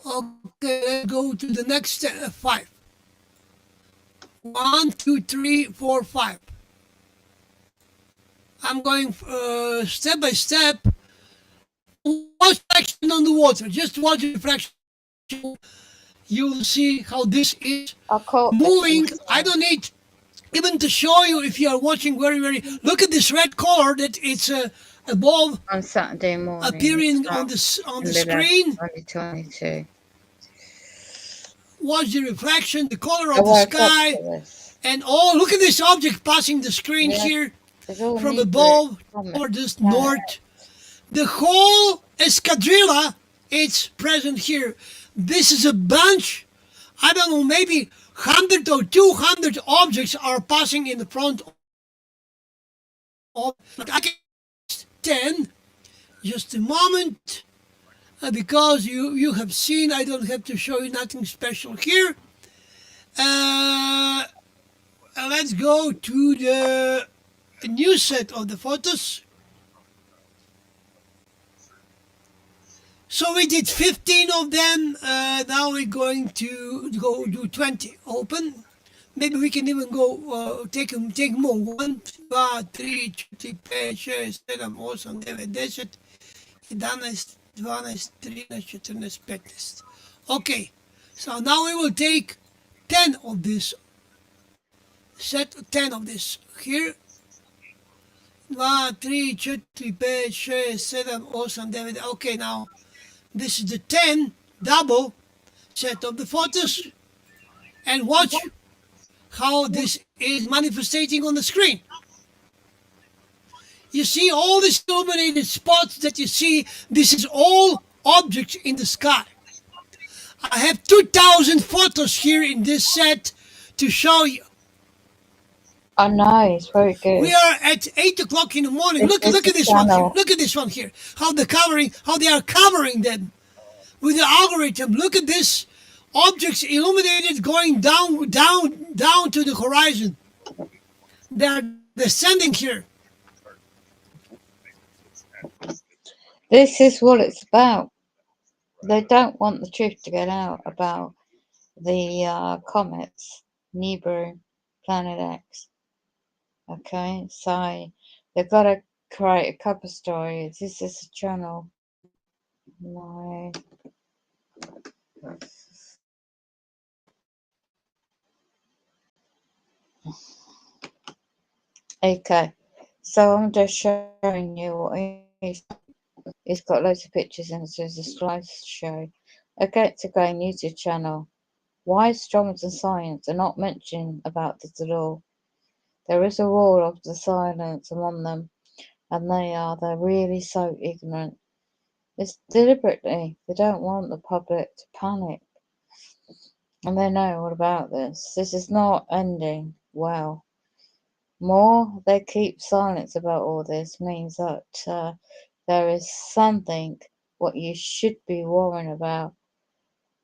Okay, let's go to the next five. 1, 2, 3, 4, 5. I'm going step by step. Watch reflection on the water. Just watch reflection. You'll see how this is I caught the moving. I pizza don't need even to show you if you are watching very. Look at this red color that it's a ball on Saturday morning. appearing It's on the December 11th, screen. 2022. Watch the reflection, the color I of the woke up sky, to this. and oh, look at this object passing the screen Yeah, here there's all from Negro above comments. or just Planet north. The whole escadrilla is present here. This is a bunch, I don't know, maybe 100 or 200 objects are passing in the front of. I can 10, just a moment, because you have seen, I don't have to show you nothing special here. Uh, let's go to the new set of the photos. So we did 15 of them. Now we're going to go do 20. Open. Maybe we can even go take more. 1, 2, 3, 4, 5, 6, 7, 8, 9, 10, 11, 12, 13, 14, 15. Okay. So now we will take 10 of this. Set 10 of this here. 1, 3, 4, 5, 6, 7, 8, 9. Okay, now this is the 10 double set of the photos, and watch how this is manifesting on the screen. You see all these illuminated spots that you see, this is all objects in the sky. I have 2,000 photos here in this set to show you. I know, it's very good. We are at 8 o'clock in the morning. Look at this one here. Look at this one here. How they are covering them with the algorithm. Look at this. Objects illuminated going down to the horizon. They are descending here. This is what it's about. They don't want the truth to get out about the comets, Nibiru, Planet X. Okay, so they've got to create a couple stories. This is a channel. My okay, so I'm just showing you what it is. It's got loads of pictures and it says a slideshow. Okay, it's again YouTube channel. Why astronomers and science are not mentioning about this at all? There is a wall of the silence among them, and they're really so ignorant. It's deliberately, they don't want the public to panic. And they know all about this. This is not ending well. More they keep silence about all this means that there is something what you should be worrying about.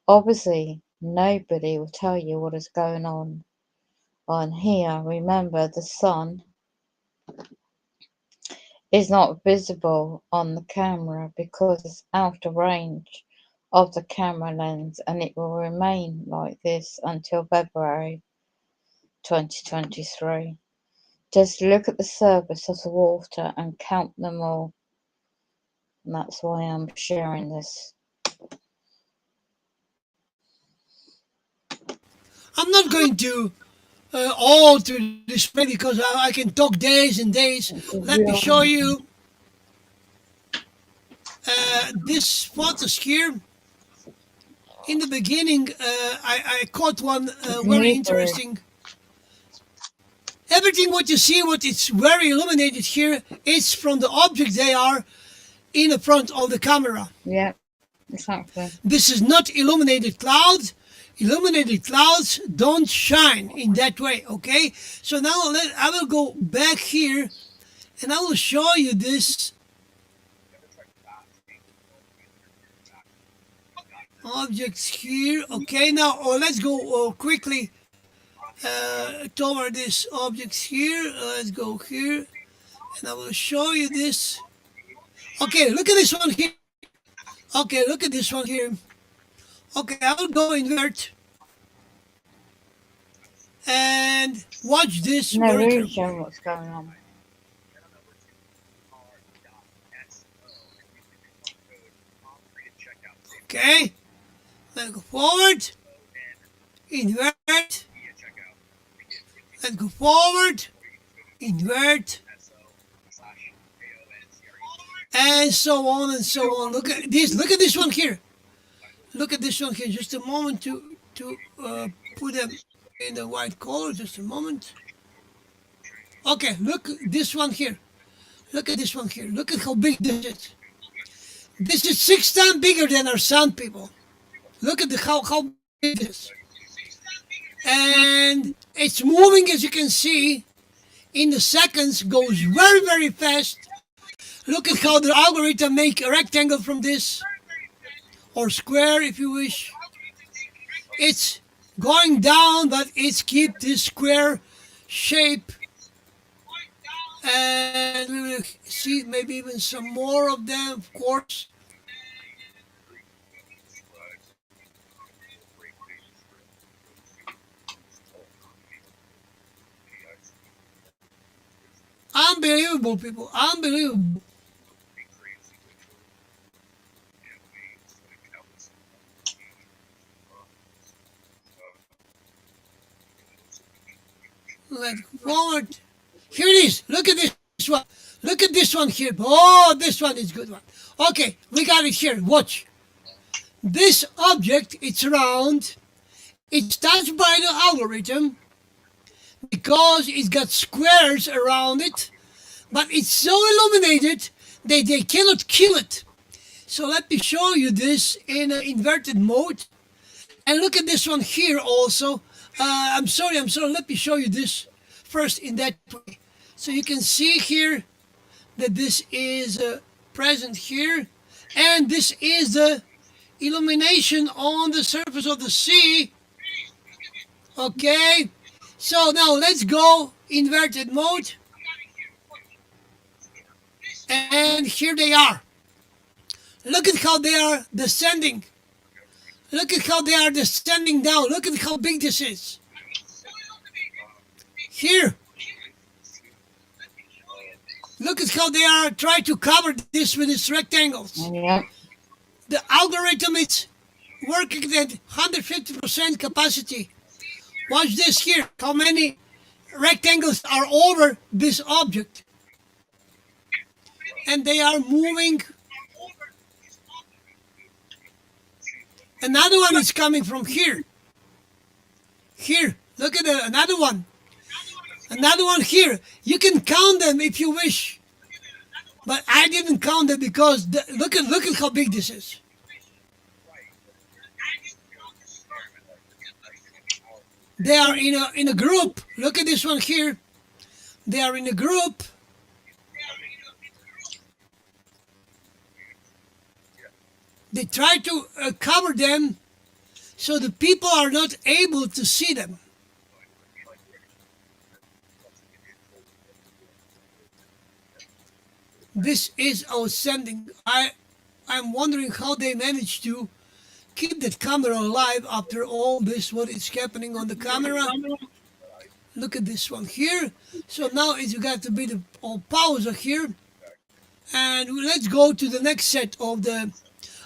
Obviously, nobody will tell you what is going on here. Remember, the sun is not visible on the camera because it's out of range of the camera lens, and it will remain like this until February 2023. Just look at the surface of the water and count them all. And that's why I'm sharing this. I'm not going to all to display because I can talk days and days. Let me show you this photos here. In the beginning, I caught one very interesting. Everything what you see, what it's very illuminated here, is from the object they are in the front of the camera. Yeah, exactly. This is not illuminated clouds. Illuminated clouds don't shine in that way, okay? So now I will go back here and I will show you this objects here. Okay, now let's go quickly toward this objects here. Let's go here and I will show you this. Okay, look at this one here. Okay, look at this one here. Okay, I will go invert and watch this No, very really carefully. showing what's going on. Okay, let's go forward, invert, let's go forward, invert, and so on and so on. Look at this one here. Look at this one here. Just a moment to put them in the white color. Just a moment. Okay, look this one here. Look at this one here. Look at how big this is. This is 6 times bigger than our sun, people. Look at how big it is. And it's moving, as you can see, in the seconds, goes very, very fast. Look at how the algorithm make a rectangle from this, or square if you wish. It's going down, but it's keep this square shape. And we will see maybe even some more of them, of course. Unbelievable, people. Unbelievable. Let's go forward. Here it is. Look at this one. Look at this one here. Oh, this one is good one. Okay, we got it here. Watch. This object, it's round. It's touched by the algorithm because it's got squares around it, but it's so illuminated that they cannot kill it. So let me show you this in an inverted mode. And look at this one here also. I'm sorry. Let me show you this first in that way. So you can see here that this is present here. And this is the illumination on the surface of the sea. Okay. So now let's go inverted mode. And here they are. Look at how they are descending. Look at how they are descending down. Look at how big this is. Here. Look at how they are trying to cover this with its rectangles. Yeah. The algorithm is working at 150% capacity. Watch this here. How many rectangles are over this object. And they are moving. Another one is coming from here. Here, look at another one. Another one here. You can count them if you wish. But I didn't count them because look at how big this is. They are in a group. Look at this one here. They are in a group. They try to cover them so the people are not able to see them. This is outstanding. I'm wondering how they managed to keep that camera alive after all this, what is happening on the camera. Look at this one here. So now it's got a bit of pause here. And let's go to the next set of the...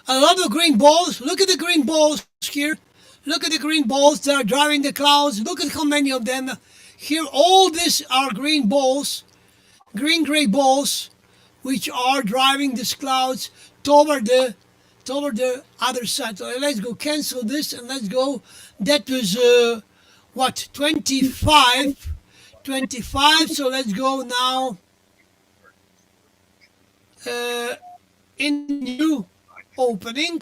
I love the green balls. Look at the green balls here. Look at the green balls that are driving the clouds. Look at how many of them. Here, all these are green balls. Green-gray balls, which are driving these clouds toward the other side. So let's go cancel this and let's go. That was, 25. 25. So let's go now in new opening.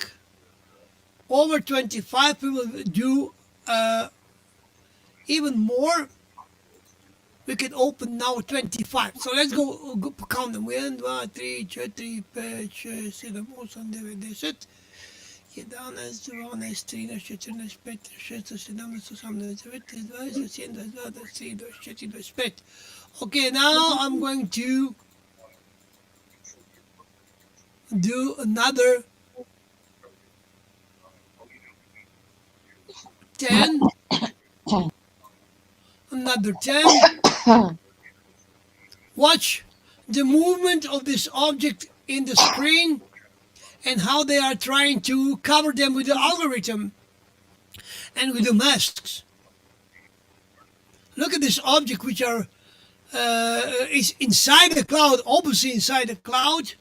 Over 25, we will do even more. We can open now 25. So let's go count them. 1, 2, 3, 4, 5, 6, 7, 8, 9, 10. 11, 12, 13, 14, 15, 16, 17, 18, 19, 20, 21, 22, 23, 24. Okay, now I'm going to do another 10. Another 10. Watch the movement of this object in the screen and how they are trying to cover them with the algorithm and with the masks. Look at this object which is inside the cloud, obviously inside the cloud.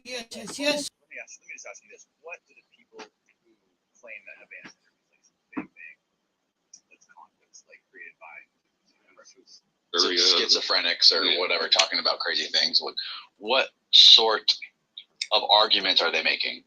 Yes, yes, yes. Let me just ask you this: what do the people who claim that have answered Big Bang, that's conflicts like created by schizophrenics or whatever, talking about crazy things? What sort of arguments are they making?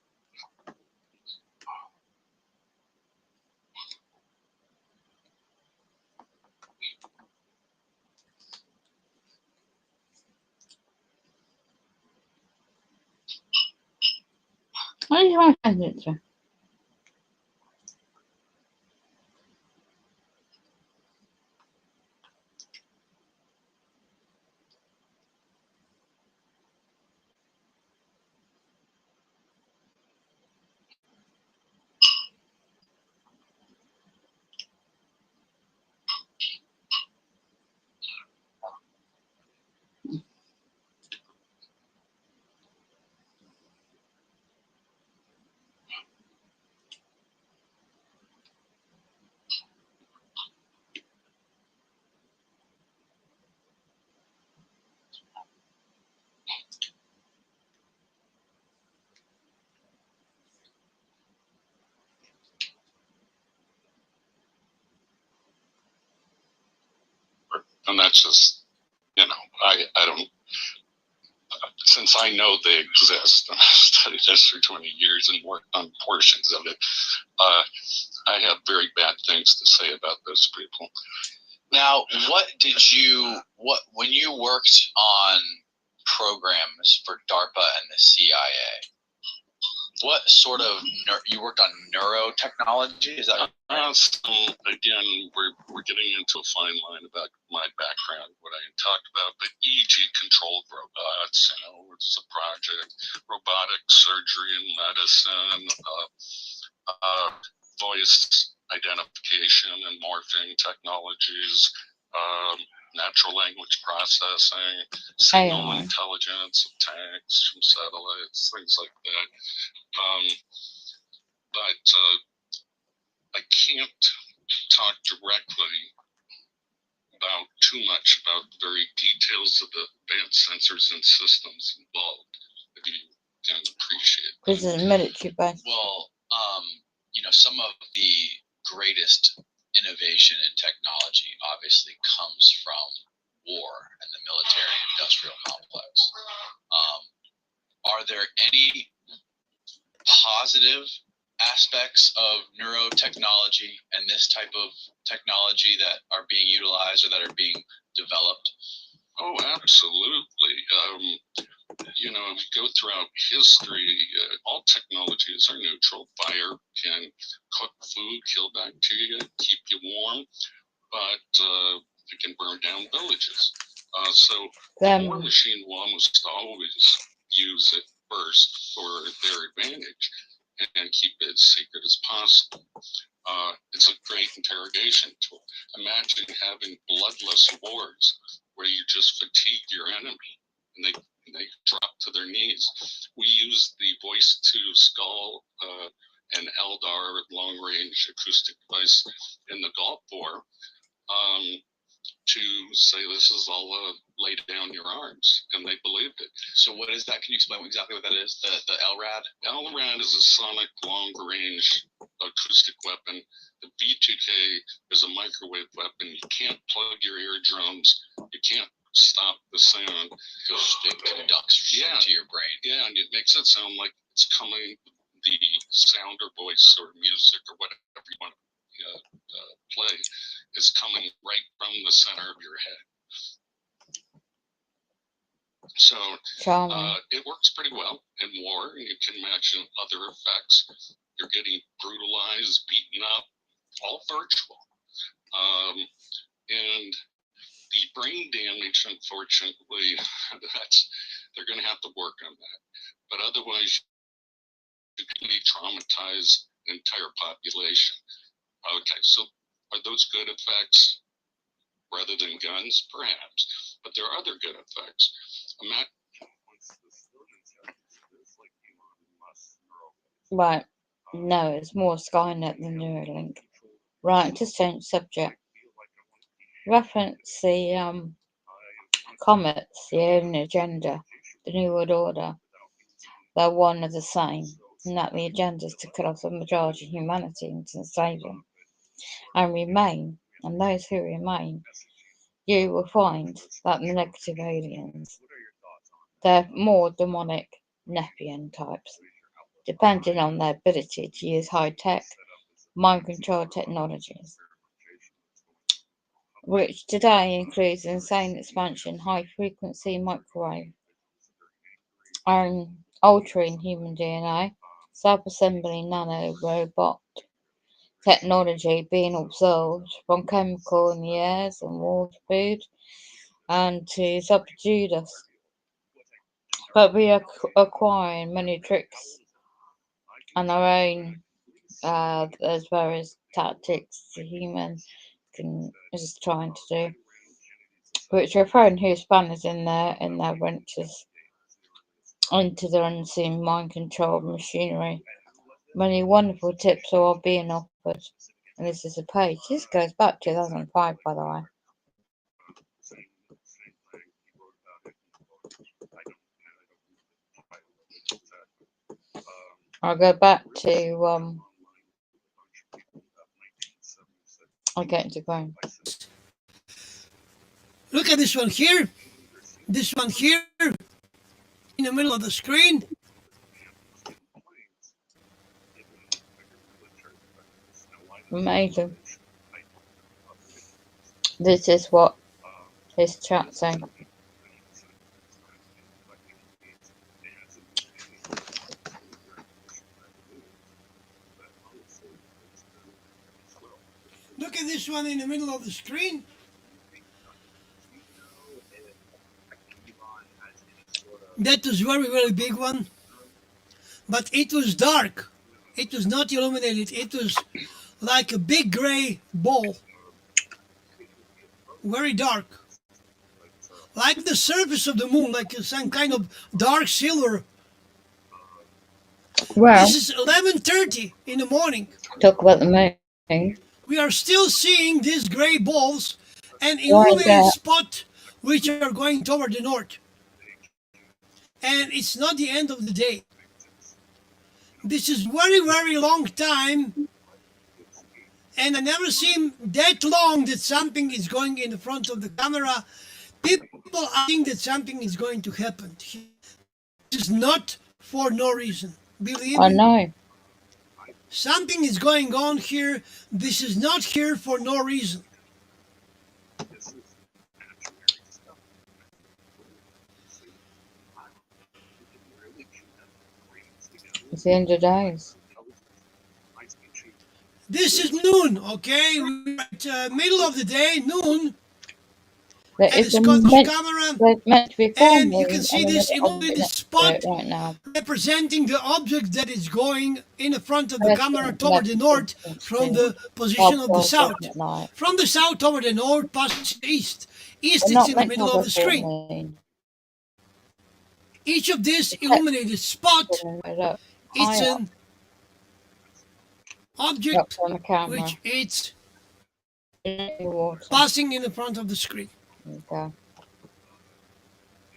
What do you want to send it to? And that's just, I don't, since I know they exist, and I've studied this for 20 years and worked on portions of it, I have very bad things to say about those people. Now, when you worked on programs for DARPA and the CIA, what sort of, you worked on neurotechnology? Is that right? So again, we're getting into a fine line about my background, what I talked about, but EEG controlled robots, it's a project, robotic surgery and medicine, voice identification and morphing technologies, natural language processing, signal intelligence of tanks from satellites, things like that. But I can't talk directly about too much about the very details of the advanced sensors and systems involved, if you can appreciate that. This is military base. Well, some of the greatest innovation in technology obviously comes from war and the military industrial complex. Are there any positive aspects of neurotechnology and this type of technology that are being utilized or that are being developed? Oh, absolutely. If you go throughout history, all technologies are neutral. Fire can cook food, kill bacteria, keep you warm, but it can burn down villages. So War Machine will almost always use it first for their advantage and keep it as secret as possible. It's a great interrogation tool. Imagine having bloodless wars where you just fatigue your enemy and they drop to their knees. We use the voice to skull and Eldar long range acoustic device in the Gulf War to say this is all lay down your arms, and they believed it. So what is that? Can you explain exactly what that is? The LRAD? LRAD is a sonic long range acoustic weapon. The V2K is a microwave weapon. You can't plug your eardrums. You can't stop the sound. It conducts to your brain. Yeah, and it makes it sound like it's coming, the sound or voice or music or whatever you want to play is coming right from the center of your head. So it works pretty well in war. You can imagine other effects. You're getting brutalized, beaten up, all virtual. And the brain damage, unfortunately, they're going to have to work on that. But otherwise, you can traumatize the entire population. Okay, so are those good effects rather than guns? Perhaps, but there are other good effects. Right. No, it's more Skynet than Neuralink. Right, to change subject. Reference the comets, the alien agenda, the New World Order. They're one and the same, and that the agenda is to cut off the majority of humanity and to save them and remain. And those who remain, you will find that the negative aliens, they're more demonic Nephian types, depending on their ability to use high-tech, mind-control technologies, which today includes insane expansion, high-frequency microwave, and altering human DNA, sub-assembling nano-robot technology being absorbed from chemical in the airs and water food, and to subdue us. But we are acquiring many tricks and our own, as various tactics the human is trying to do, which are throwing who spanners in their wrenches into the unseen mind controlled machinery. Many wonderful tips are being offered. And this is a page. This goes back to 2005, by the way. I'll go back to I'll get into going. Look at this one here. This one here in the middle of the screen. Amazing. This is what his chat saying. Look at this one in the middle of the screen. That was very, very big one. But it was dark. It was not illuminated. It was like a big gray ball. Very dark. Like the surface of the moon, like some kind of dark silver. Well, This is 11:30 in the morning. talk about the moon. We are still seeing these gray balls and Why is illuminated that? spot which are going toward the north. And it's not the end of the day. This is very, very long time. And I never seen that long that something is going in the front of the camera. People think that something is going to happen. This is not for no reason. Believe I me. know. Something is going on here. This is not here for no reason. It's the end of days. This is noon, okay? We're at middle of the day, noon, There at the is a Scottish meant, camera, there's meant to be and full you can moon, see and this we're illuminated next to spot it right now. representing the object that is going in the front of the First camera thing, toward the next north thing, from thing. the position of the 12 south. at night. From the south toward the north, past the east. East We're is not in the meant to middle have of a the full screen. moon. Each of these illuminated spot, Look, it's high up, an up object on the camera. which it's In the water. passing in the front of the screen. There we go.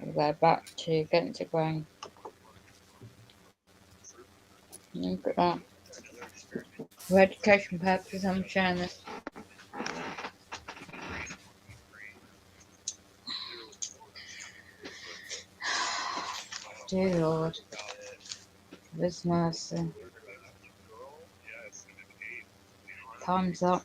We'll go back to getting to grain. Look at that. For education purposes, I'm sharing this. Dear Lord, give us mercy. Time's up.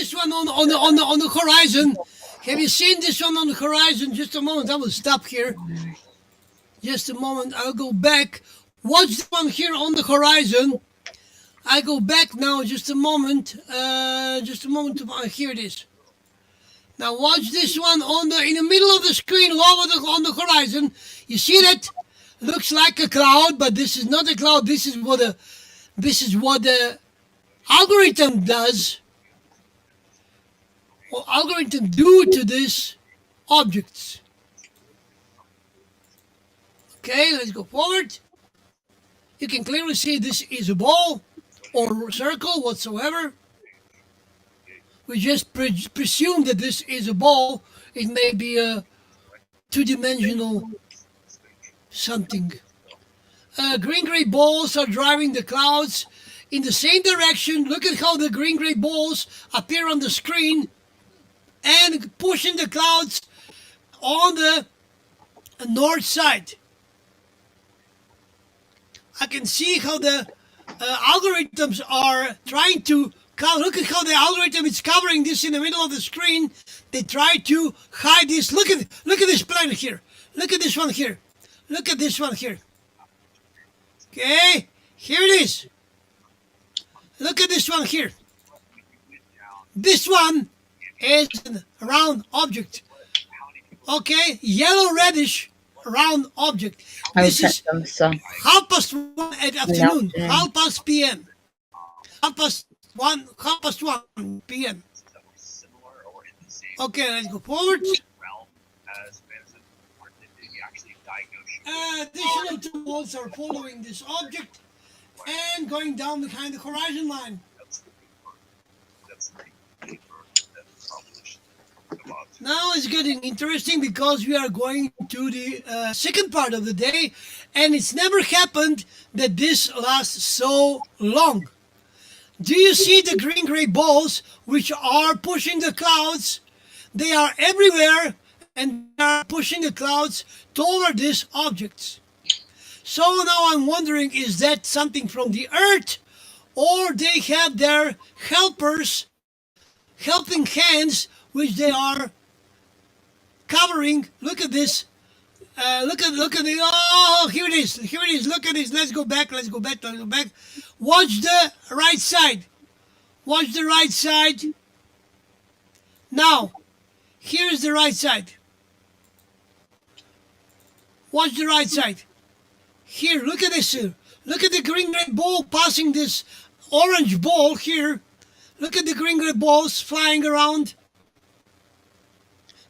this one on the horizon? Have you seen this one on the horizon? Just a moment. I will stop here. Just a moment. I'll go back. Watch the one here on the horizon. I go back now. Just a moment. Just a moment. Here it is. Now watch this one in the middle of the screen, low on the horizon. You see that? Looks like a cloud, but this is not a cloud. This is what the algorithm does. What algorithm do to these objects. Okay, let's go forward. You can clearly see this is a ball or circle whatsoever. We just presume that this is a ball. It may be a two-dimensional something. Green-gray balls are driving the clouds in the same direction. Look at how the green-gray balls appear on the screen and pushing the clouds on the north side. I can see how the algorithms are trying to look at how the algorithm is covering this in the middle of the screen. They try to hide this. Look at this planet here. Look at this one here. Look at this one here. Okay, here it is. Look at this one here. This one is a round object. Okay, yellow reddish round object. This is 1:30 at afternoon, 1:30 p.m. 1:30 p.m. Okay, let's go forward. Additional two balls are following this object and going down behind the horizon line. Now it's getting interesting because we are going to the second part of the day, and it's never happened that this lasts so long. Do you see the green-gray balls which are pushing the clouds? They are everywhere and they are pushing the clouds toward these objects. So now I'm wondering, is that something from the Earth, or they have their helpers, helping hands, which they are covering? Look at this. Look at the. Oh, here it is. Here it is. Look at this. Let's go back. Let's go back. Let's go back. Watch the right side. Watch the right side. Now, here's the right side. Watch the right side. Here, look at this. Look at the green-gray ball passing this orange ball here. Look at the green-gray balls flying around.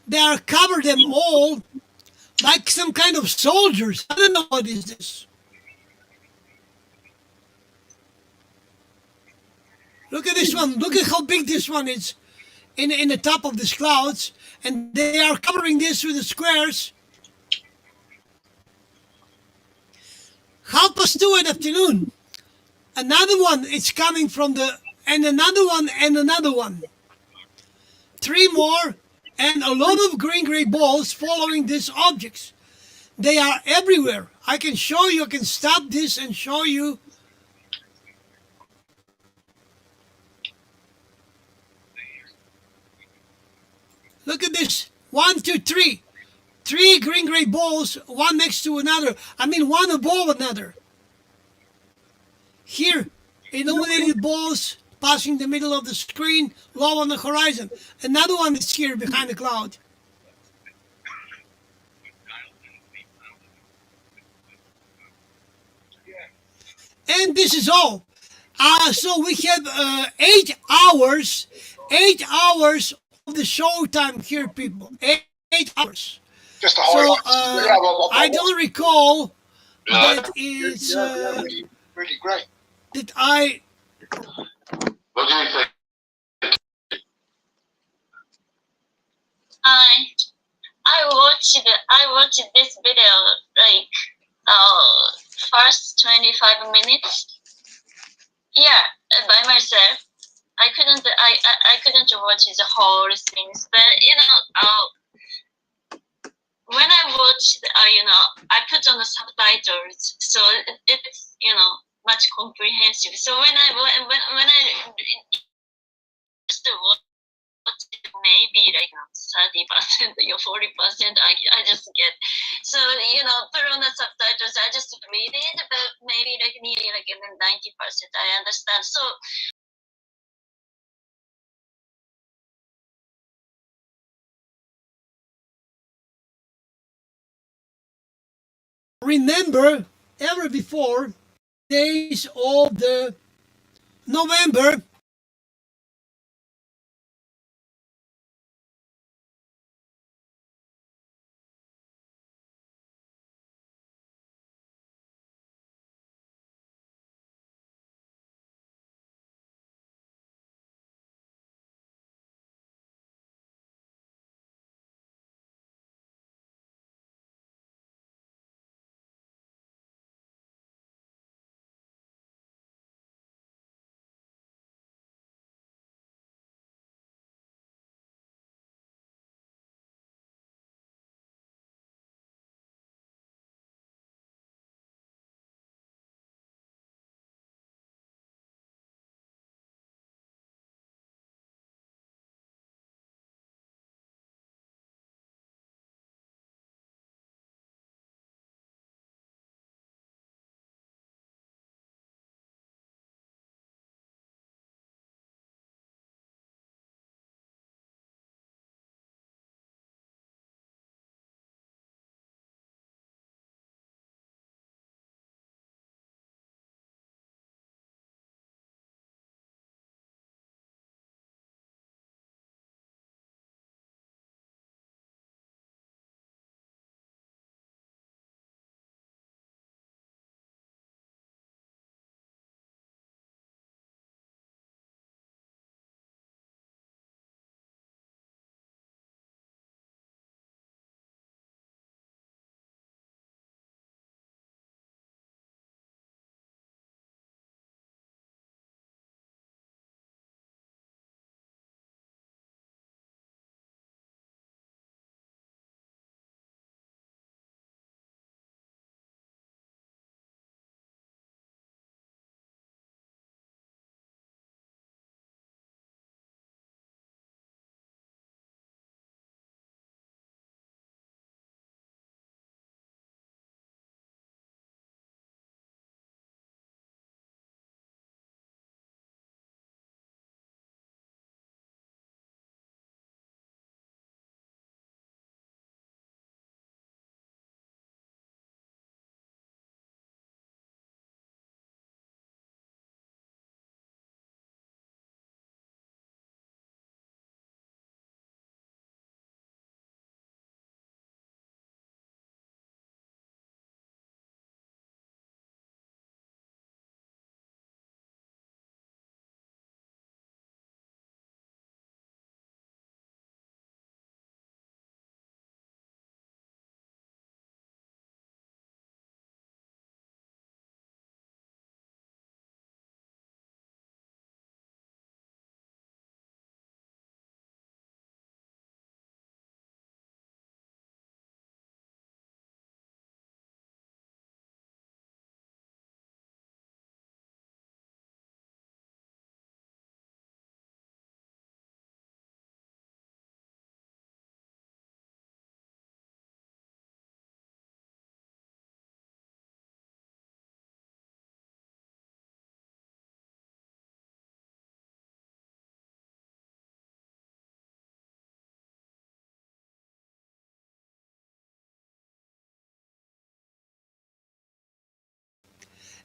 They are covered them all like some kind of soldiers. I don't know what is this. Look at this one. Look at how big this one is in the top of these clouds. And they are covering this with the squares. 2:30 at afternoon. Another one is coming from and another one and another one. 3 more and a lot of green-gray balls following these objects. They are everywhere. I can show you, I can stop this and show you. Look at this. 1, 2, 3. 3 green-gray balls, one next to another. I mean, one above another. Here, illuminated balls passing the middle of the screen, low on the horizon. Another one is here behind the cloud. And this is all. So we have 8 hours. 8 hours of the show time here, people. 8 hours. Just a So hard I don't recall that it's really, really great. that I. What do you think? I watched this video like first 25 minutes. Yeah, by myself. I couldn't watch the whole things, but when I watched, I put on the subtitles, so it's much comprehensive. So when I just watch maybe like 30% or 40%. I just get. So put on the subtitles. I just read it, but maybe like nearly like 90% I understand. So remember, ever before days of the November,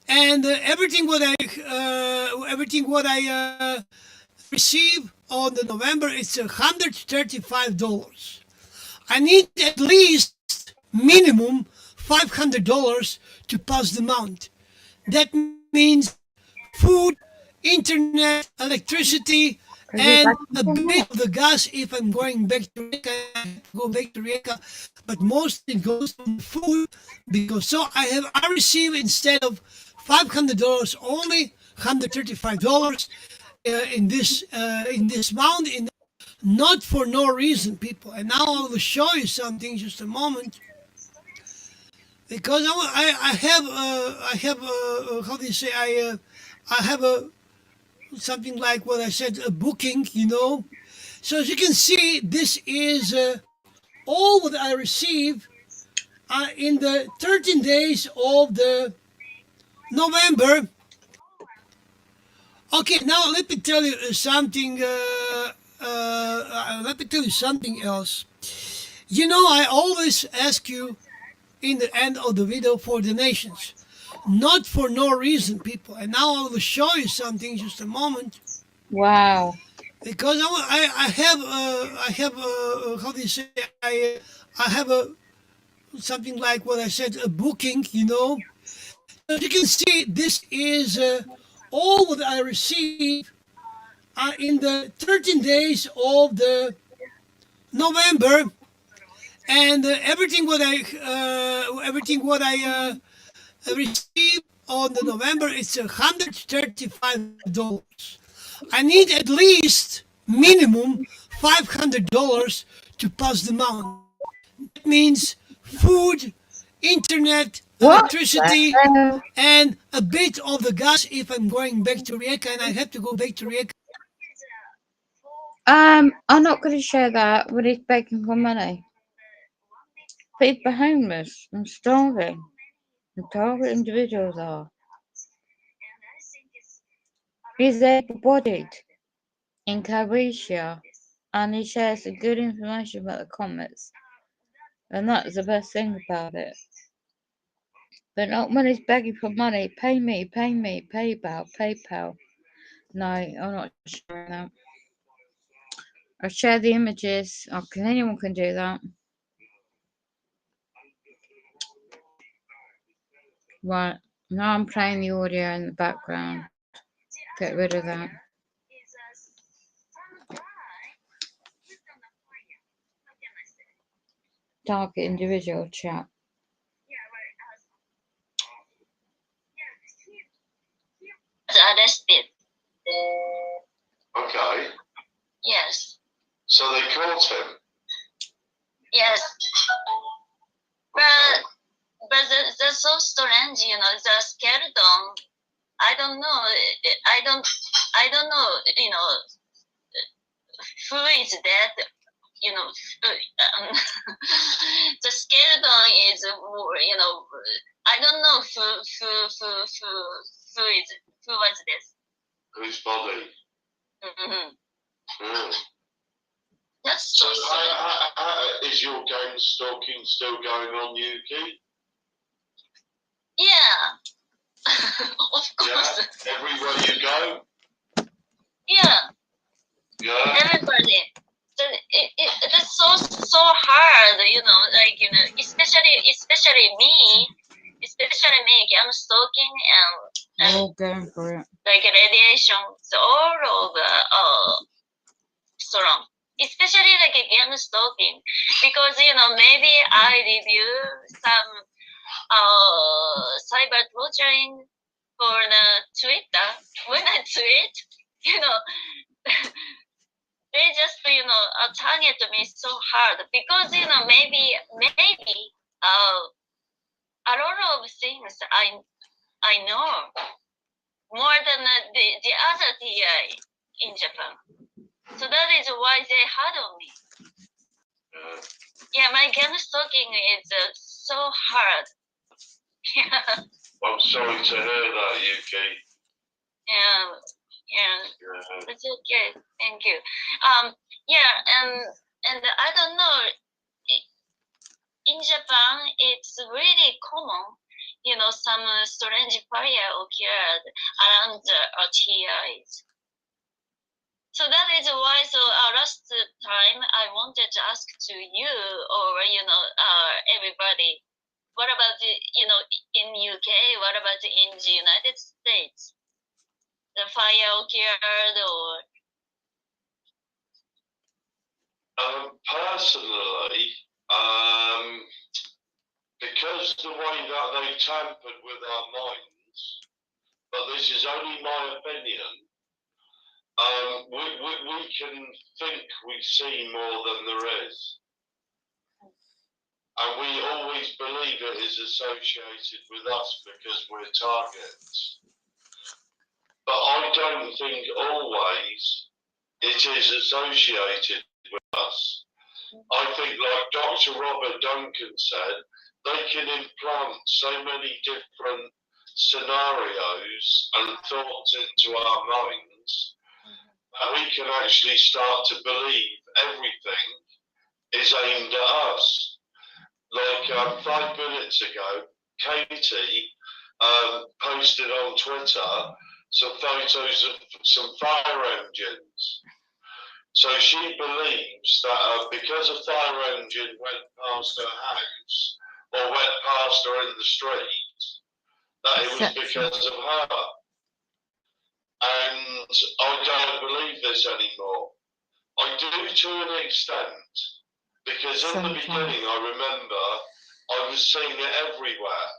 and everything what I receive on the November is $135. I need at least minimum $500 to pass the amount. That means food, internet, electricity, and a bit of the gas if I'm going back to Rieka, go back to Rieka, but mostly goes on food because so I receive instead of $500 only $135 in this amount, not for no reason, people. And now I will show you something just a moment because I have how do you say I have a something like what I said, a booking, So as you can see, this is all what I received in the 13 days of the November. Okay, now let me tell you something. Let me tell you something else. You know, I always ask you in the end of the video for donations, not for no reason, people. And now I will show you something just a moment, Wow. because I have how do you say, I have a something like what I said, a booking, you know. As you can see, this is all what I received in the 13 days of the November, and everything what I received on the November is $135. I need at least minimum $500 to pass the amount. That means food, internet, What electricity, the hell? and a bit of the gas if I'm going back to Rijeka, and I have to go back to Rijeka. I'm not going to share that with his begging for money. People are homeless and starving. The target individuals are. He's able-bodied in Croatia, and he shares some good information about the comets, and that's the best thing about it. But not when he's begging for money. Pay me, PayPal. No, I'm not sharing that. I'll share the images. Anyone can do that. Right, now I'm playing the audio in the background. Get rid of that. Target individual chat. Arrested. Okay. Yes. So they caught him. Yes. But that's so strange, you know, the skeleton. I don't know. I don't know, you know, who is that, you know. The skeleton is, you know, I don't know who was this. Whose body? Mm-hmm. Mm. That's So so strange. is your gang stalking still going on, Yuki? Yeah. Of course. Yeah. Everywhere you go. Yeah. Yeah. Everybody. It is so hard, you know, like, you know, especially me, I'm stalking and All going for it. like radiation all over strong. Especially like game stalking, because, you know, maybe I review some cyber torturing for the Twitter. When I tweet, you know, they just, you know, target me so hard because, you know, maybe a lot of things I know more than the other TI in Japan. So that is why they had on me. Yeah, my game stalking is so hard. Yeah. I'm sorry to hear that, Yuki. Yeah. Yeah. It's okay. Thank you. Yeah, and I don't know. In Japan, it's really common. You know, some strange fire occurred around the TIs. So that is why. So last time I wanted to ask to you, or, you know, everybody, what about the, you know, in UK? What about in the United States? The fire occurred, or Personally, because the way that they tampered with our minds, but this is only my opinion, we can think we see more than there is. And we always believe it is associated with us because we're targets. But I don't think always it is associated with us. I think, like Dr. Robert Duncan said, they can implant so many different scenarios and thoughts into our minds, and we can actually start to believe everything is aimed at us. Like 5 minutes ago, Katie posted on Twitter some photos of some fire engines. So she believes that because a fire engine went past her house or went past her in the street, that it was because of her. And I don't believe this anymore. I do to an extent, because in the beginning I remember I was seeing it everywhere.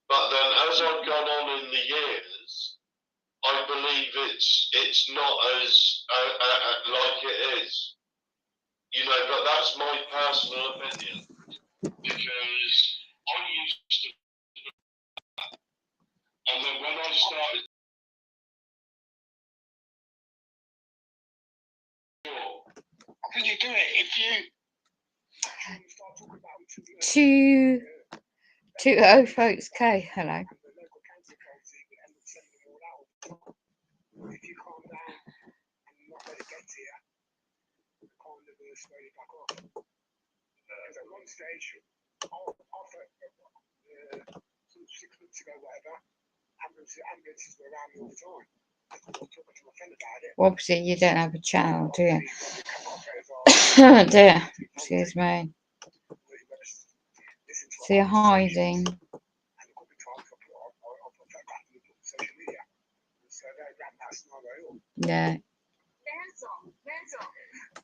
But then as I've gone on in the years, I believe it's not as like it is, you know. But that's my personal opinion, because I used to, and then when I started, can you do it if you? To folks K, hello. If you calm down and not let it get to you, the calm will slow you back up. Because at one stage, some 6 months ago, whatever, ambulances were around me all the time. I was talking to my friend about it. Well, obviously, you don't have a channel, do you? Oh dear, excuse me. So you're hiding. Yeah.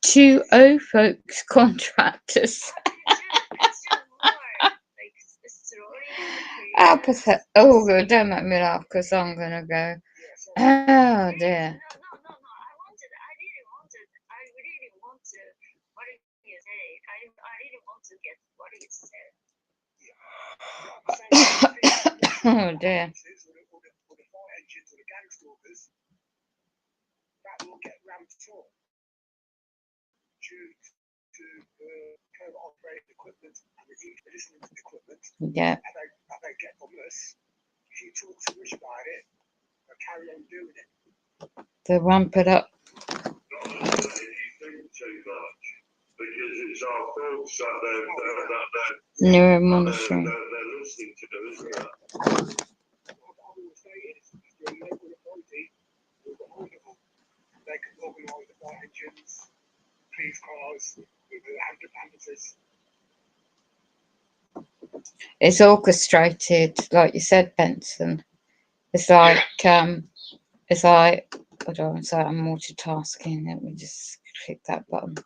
2 folks contractors. How pathetic. Oh, God, don't make me laugh because I'm going to go. Oh, dear. Oh, dear. That will get ramped up due to covert operated equipment and the medicinal equipment Yeah. that they get from us. If you talk too much about it, they'll carry on doing it. They ramp it up. Not if you think too much, because it's our thoughts that Neuro monitoring. they're listening to, isn't it? What I will say is, if you're a local authority, you're vulnerable. They can organise the fire engines, police cars, ambulances. It's orchestrated, like you said, Benson. It's like, it's like, I don't want to say I'm multitasking. Let me just click that button.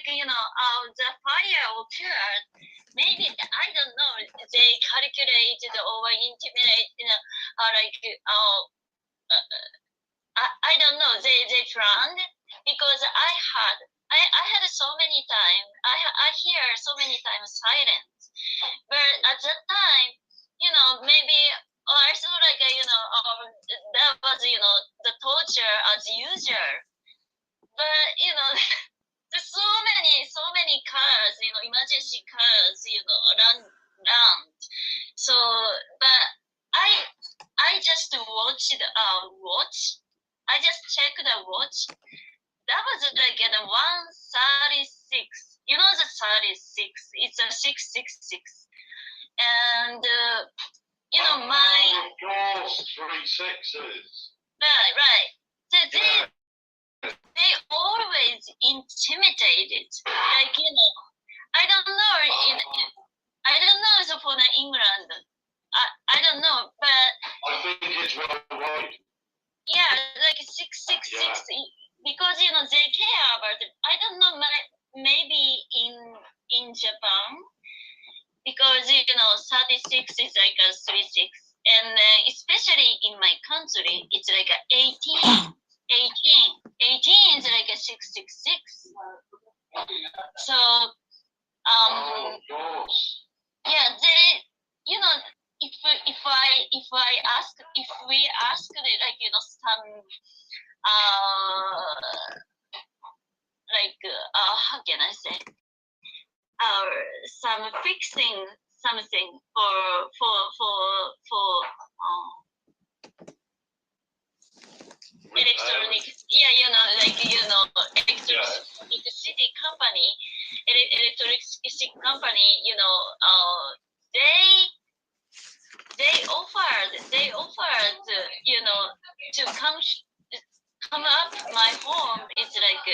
the fire occurred. Maybe I don't know. They calculated or intimidate. I don't know. They planned because I had so many times. I hear so many times silence, but at that time, maybe I thought that was the torture as usual. But there's so many cars, emergency cars, around. So, but I just watched watch. I just checked the watch. That was like at 1:36. You know the 36. It's a 666. And my Of course, 3 6s. right. So they always intimidated. Like I don't know. I don't know. So for the England, I don't know, but I think it's worldwide. yeah, like 666. Yeah. Because they care about it. I don't know. Maybe in Japan, because 36 is like a 36, and especially in my country, it's like a 18. 18 is like a 666. So Of course. yeah, they if we ask it like some how can I say some fixing something for electronic, electricity company, electricity company, they offered, to come up my home. It's like,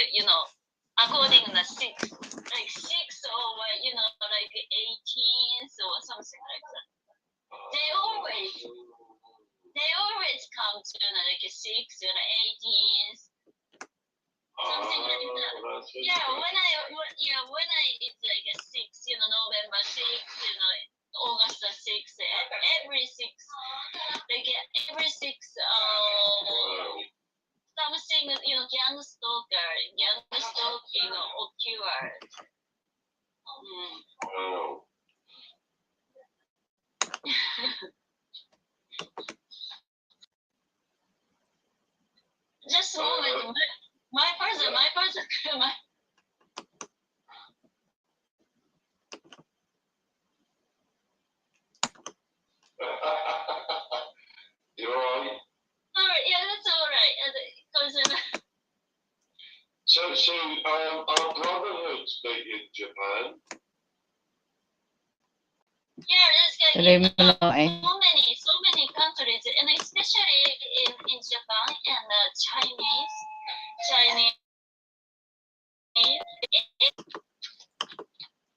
according to 6, like 6 or, 18th or something like that. They always come to like 6 or 18th, something like that. Yeah, when it's like a 6, November 6, August 6, every 6, like every 6, something, gang stalking occurred. Wow. Just a moment. My person. You're right. Alright, yeah, that's alright. So, our brotherhood's big in Japan. Yeah, there's Illuminati. so many countries, and especially in Japan and Chinese.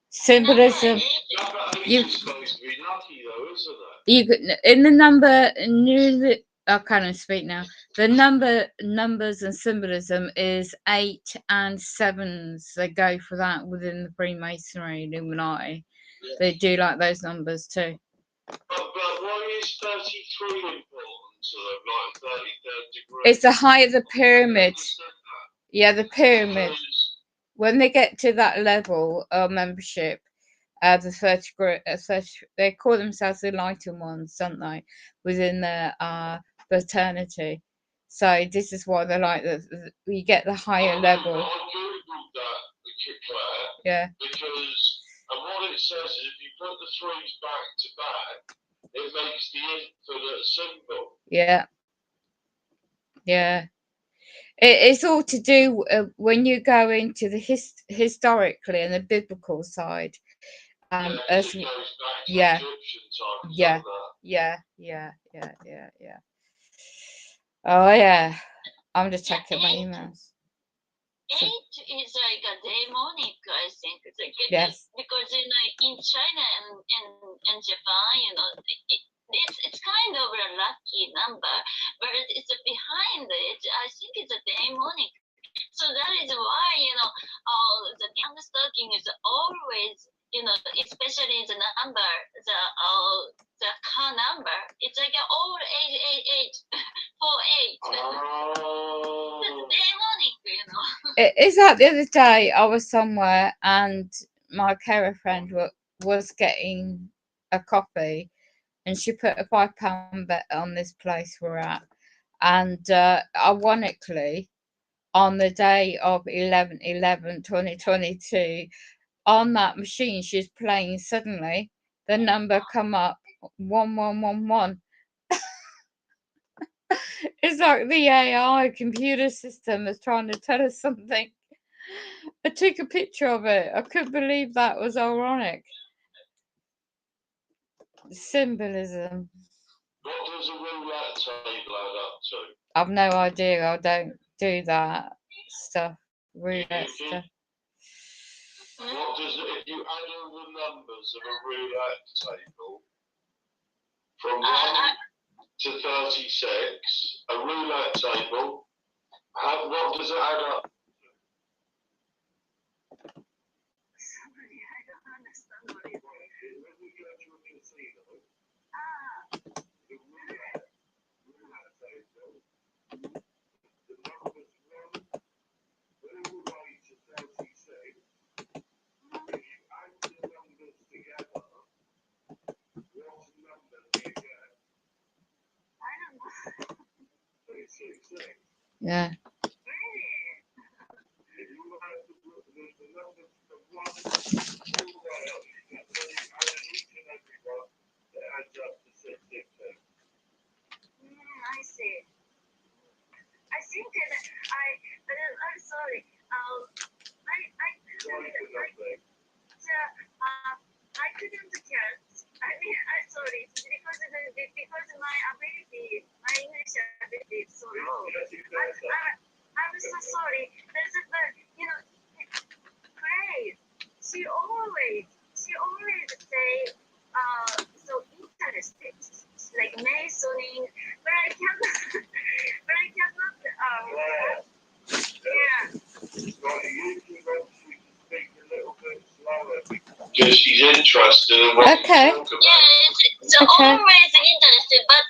Symbolism. Number 8 You- is supposed to be lucky, though, isn't it? You could, in the number, I can't speak now. The numbers and symbolism is 8 and 7s. They go for that within the Freemasonry Illuminati. They do like those numbers too. But why is 33 important to them, like 33rd degree? It's the height of the pyramid. Understand that? Yeah, the pyramid. Because When they get to that level of membership, the 30 group, they call themselves the enlightened ones, don't they? Within the fraternity. So this is why they like that. You get the higher level. I googled that, Claire, Yeah. because and what it says is if you put the 3s back to back, it makes the infinite symbol. Yeah. Yeah. It's all to do when you go into the historically and the biblical side. Yeah, As it goes back to yeah. Egyptian times, Yeah. doesn't it? Yeah. Oh yeah. I'm just checking my emails. 8 is like a demonic, I think. It's like Yes. because in China and Japan, it's kind of a lucky number, but it's behind it. I think it's a demonic. So that is why the young working is always, especially the number, the car number. It's like all 888, 48. Oh. Demonic, It's like the other day I was somewhere and my carer friend was getting a coffee and she put a £5 bet on this place we're at. And ironically, on the day of 11/11/2022, on that machine she's playing, suddenly the number come up 1111. It's like the AI computer system is trying to tell us something. I took a picture of it. I couldn't believe that was ironic. Symbolism. What does a roulette table add up to? I've no idea. I don't do that stuff. Roulette stuff. What does it, if you add all the numbers of a roulette table from 1 to 36, a roulette table, what does it add up? Sorry, I don't understand what it is. When we go to a casino, the roulette table, the numbers 1 all the way to 36. If you add the numbers together, what number do you get? I don't know. 36. Yeah. Really? If you add the numbers from 1 all the way up, you add each and every one, it adds up to 666. I see. I think that but I'm sorry. I couldn't catch. I mean, I'm sorry. Because my ability, my English ability is so low. I'm so sorry. Grace, she always say, so interested, like masoning, but I cannot, yeah. Right, you can actually speak a little bit slower. Because she's interested in what Okay. you talk about. Yeah, it's Okay. always interested, but